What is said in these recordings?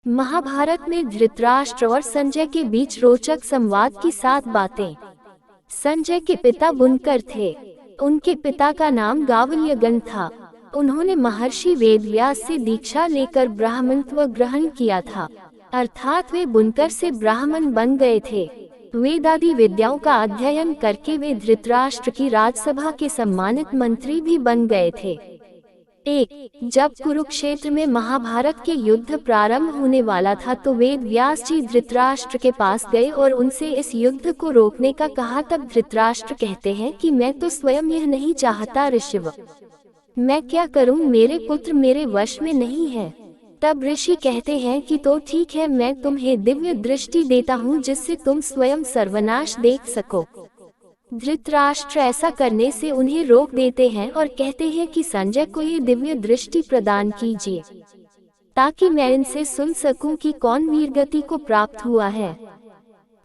महाभारत में धृतराष्ट्र और संजय के बीच रोचक संवाद की 7 बातें। संजय के पिता बुनकर थे। उनके पिता का नाम गावल्यगण था। उन्होंने महर्षि वेदव्यास से दीक्षा लेकर ब्राह्मणत्व ग्रहण किया था, अर्थात वे बुनकर से ब्राह्मण बन गए थे। वेदादि विद्याओं का अध्ययन करके वे धृतराष्ट्र की राजसभा के सम्मानित मंत्री भी बन गए थे। जब कुरुक्षेत्र में महाभारत के युद्ध प्रारंभ होने वाला था तो वेद व्यास जी धृतराष्ट्र के पास गए और उनसे इस युद्ध को रोकने का कहा। तब धृतराष्ट्र कहते हैं कि मैं तो स्वयं यह नहीं चाहता ऋषभ, मैं क्या करूं, मेरे पुत्र मेरे वश में नहीं है। तब ऋषि कहते हैं कि तो ठीक है, मैं तुम्हें दिव्य दृष्टि देता हूं जिससे तुम स्वयं सर्वनाश देख सको। धृतराष्ट्र ऐसा करने से उन्हें रोक देते हैं और कहते हैं कि संजय को ये दिव्य दृष्टि प्रदान कीजिए ताकि मैं इनसे सुन सकूं कि कौन वीरगति को प्राप्त हुआ है।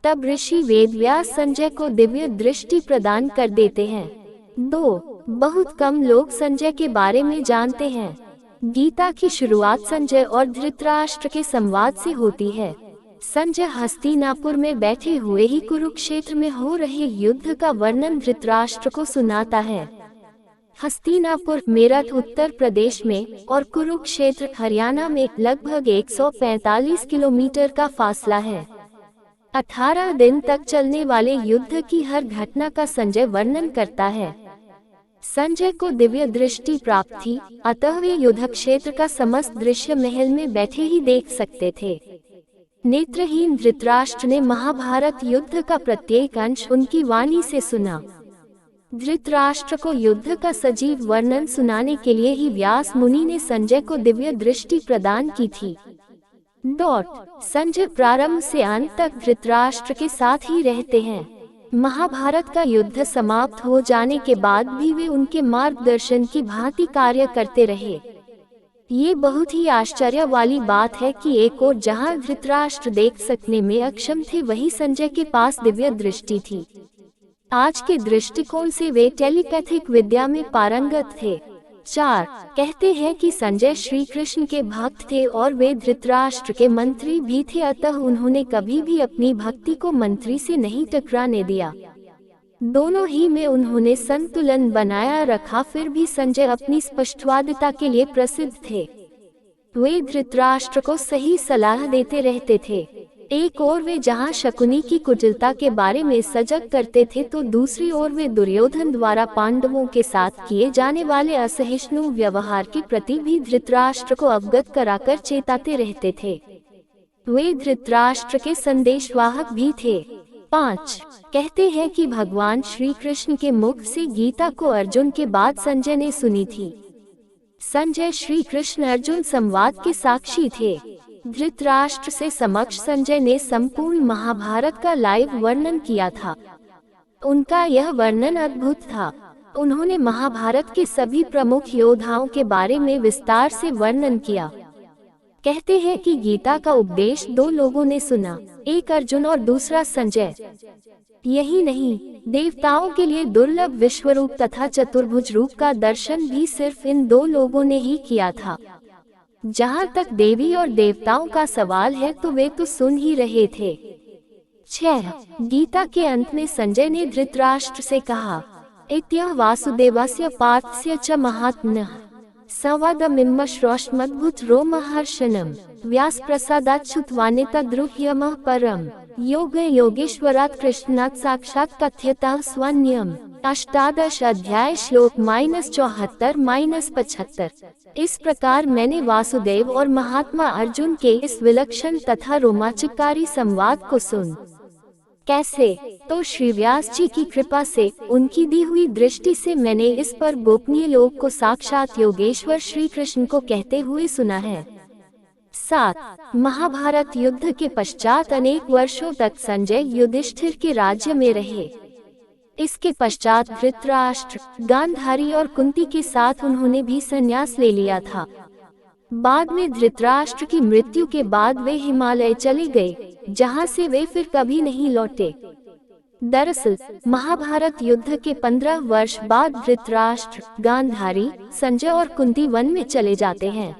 तब ऋषि वेदव्यास संजय को दिव्य दृष्टि प्रदान कर देते हैं। बहुत कम लोग संजय के बारे में जानते हैं। गीता की शुरुआत संजय और धृतराष्ट्र के संवाद से होती है। संजय हस्तिनापुर में बैठे हुए ही कुरुक्षेत्र में हो रहे युद्ध का वर्णन धृतराष्ट्र को सुनाता है। हस्तिनापुर मेरठ उत्तर प्रदेश में और कुरुक्षेत्र हरियाणा में लगभग 145 किलोमीटर का फासला है। 18 दिन तक चलने वाले युद्ध की हर घटना का संजय वर्णन करता है। संजय को दिव्य दृष्टि प्राप्त थी, अतः वे युद्ध क्षेत्र का समस्त दृश्य महल में बैठे ही देख सकते थे। नेत्रहीन धृतराष्ट्र ने महाभारत युद्ध का प्रत्येक अंश उनकी वाणी से सुना। धृतराष्ट्र को युद्ध का सजीव वर्णन सुनाने के लिए ही व्यास मुनि ने संजय को दिव्य दृष्टि प्रदान की थी। संजय प्रारंभ से अंत तक धृतराष्ट्र के साथ ही रहते हैं। महाभारत का युद्ध समाप्त हो जाने के बाद भी वे उनके मार्गदर्शन की भांति कार्य करते रहे। ये बहुत ही आश्चर्य वाली बात है कि एक और जहां धृतराष्ट्र देख सकने में अक्षम थे, वहीं संजय के पास दिव्य दृष्टि थी। आज के दृष्टिकोण से वे टेलीपैथिक विद्या में पारंगत थे। कहते हैं कि संजय श्री कृष्ण के भक्त थे और वे धृतराष्ट्र के मंत्री भी थे, अतः उन्होंने कभी भी अपनी भक्ति को मंत्री से नहीं टकराने दिया। दोनों ही में उन्होंने संतुलन बनाया रखा। फिर भी संजय अपनी स्पष्टवादिता के लिए प्रसिद्ध थे। वे धृतराष्ट्र को सही सलाह देते रहते थे। एक ओर वे जहां शकुनी की कुटिलता के बारे में सजग करते थे तो दूसरी ओर वे दुर्योधन द्वारा पांडवों के साथ किए जाने वाले असहिष्णु व्यवहार के प्रति भी धृतराष्ट्र को अवगत कराकर चेताते रहते थे। वे धृतराष्ट्र के संदेशवाहक भी थे। कहते हैं कि भगवान श्री कृष्ण के मुख से गीता को अर्जुन के बाद संजय ने सुनी थी। संजय श्री कृष्ण अर्जुन संवाद के साक्षी थे। धृतराष्ट्र से समक्ष संजय ने संपूर्ण महाभारत का लाइव वर्णन किया था। उनका यह वर्णन अद्भुत था। उन्होंने महाभारत के सभी प्रमुख योद्धाओं के बारे में विस्तार से वर्णन किया। कहते हैं कि गीता का उपदेश 2 लोगों ने सुना, एक अर्जुन और दूसरा संजय। यही नहीं, देवताओं के लिए दुर्लभ विश्वरूप तथा चतुर्भुज रूप का दर्शन भी सिर्फ इन 2 लोगों ने ही किया था। जहाँ तक देवी और देवताओं का सवाल है तो वे तो सुन ही रहे थे। गीता के अंत में संजय ने धृतराष्ट्र से कहा, इत्यह वासुदेवस्य पार्थस्य च महात्म्नः संवादमिम्म श्रोष्मद्भुत रोमहर्षणम् व्यास प्रसादात् श्रुत्वानेतद्रुह्यमः परम् योग योगेश्वरात् कृष्णात् साक्षात् कथ्यतः स्वन्यम्। 18 अध्याय श्लोक -74-75। इस प्रकार मैंने वासुदेव और महात्मा अर्जुन के इस विलक्षण तथा रोमांचकारी संवाद को सुन। कैसे? तो श्री व्यास जी की कृपा से, उनकी दी हुई दृष्टि से मैंने इस पर गोपनीय लोक को साक्षात योगेश्वर श्री कृष्ण को कहते हुए सुना है। महाभारत युद्ध के पश्चात अनेक वर्षों तक संजय युधिष्ठिर के राज्य में रहे। इसके पश्चात धृतराष्ट्र, गांधारी और कुंती के साथ उन्होंने भी संन्यास ले लिया था। बाद में धृतराष्ट्र की मृत्यु के बाद वे हिमालय चले गए, जहां से वे फिर कभी नहीं लौटे। दरअसल महाभारत युद्ध के 15 वर्ष बाद धृतराष्ट्र, गांधारी, संजय और कुंती वन में चले जाते हैं।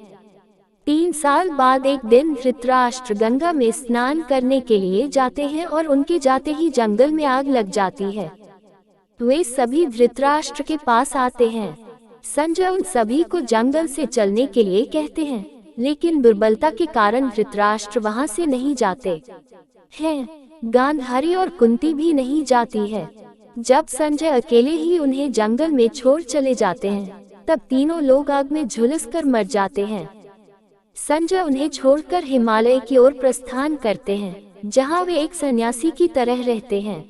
3 साल बाद एक दिन धृतराष्ट्र गंगा में स्नान करने के लिए जाते हैं और उनके जाते ही जंगल में आग लग जाती है। वे सभी धृतराष्ट्र के पास आते हैं। संजय उन सभी को जंगल से चलने के लिए कहते हैं, लेकिन दुर्बलता के कारण धृतराष्ट्र वहां से नहीं जाते हैं। गांधारी और कुंती भी नहीं जाती है। जब संजय अकेले ही उन्हें जंगल में छोड़ चले जाते हैं, तब तीनों लोग आग में झुलसकर मर जाते हैं। संजय उन्हें छोड़कर हिमालय की ओर प्रस्थान करते हैं, जहां वे एक सन्यासी की तरह रहते हैं।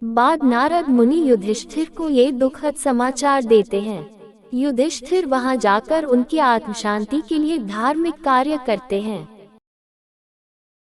बाद नारद मुनि युधिष्ठिर को ये दुखद समाचार देते हैं। युधिष्ठिर वहां जाकर उनकी आत्म शांति के लिए धार्मिक कार्य करते हैं।